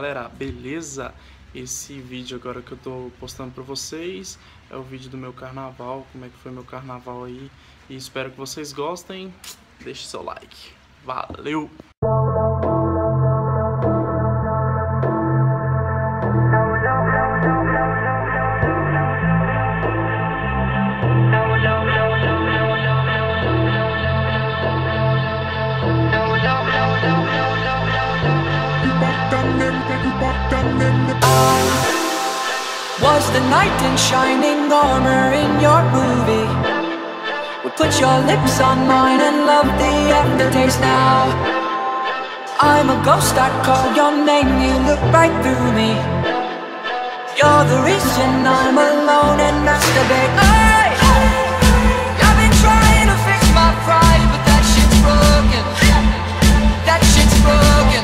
galera, beleza? Esse vídeo agora que eu tô postando pra vocês é o vídeo do meu carnaval, como é que foi meu carnaval aí. E espero que vocês gostem, deixe seu like. Valeu! Was the knight in shining armor in your movie? Would put your lips on mine and love the aftertaste now. I'm a ghost, I call your name, you look right through me. You're the reason I'm alone and masturbate. Hey! I've been trying to fix my pride, but that shit's broken. That shit's broken.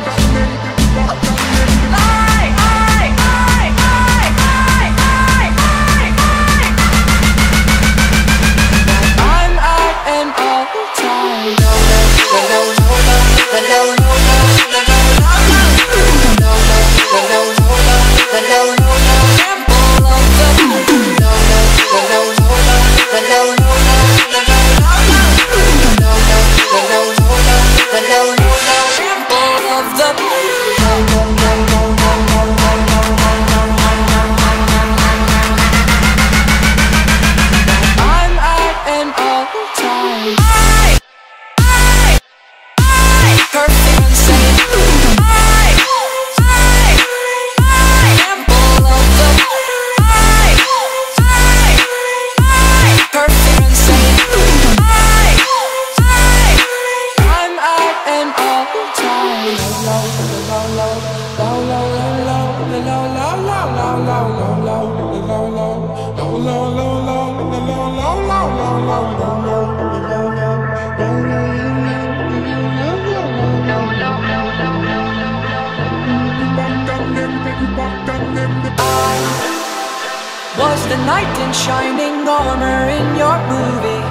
Was the knight in shining armor in your movie?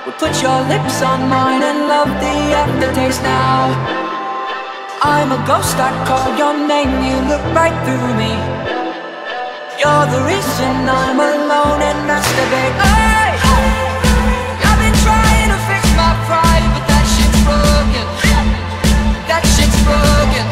Would put your lips on mine and love the aftertaste now. I'm a ghost, I call your name, you look right through me. You're the reason I'm alone and masturbate. Hey! I've been trying to fix my pride, but that shit's broken. That shit's broken.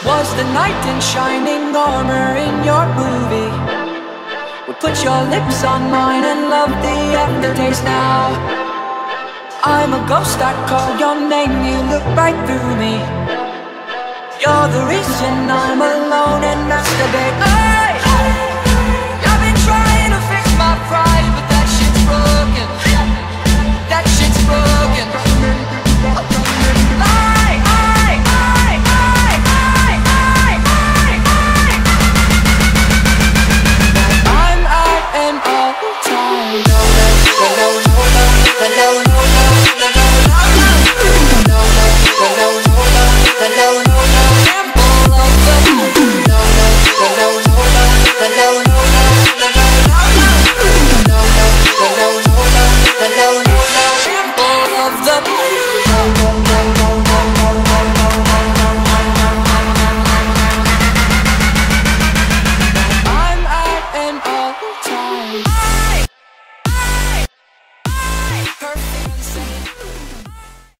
Was the knight in shining armor in your movie? Would put your lips on mine and love the aftertaste now. I'm a ghost, I call your name, you look right through me. You're the reason I'm alone and masturbate. Hey!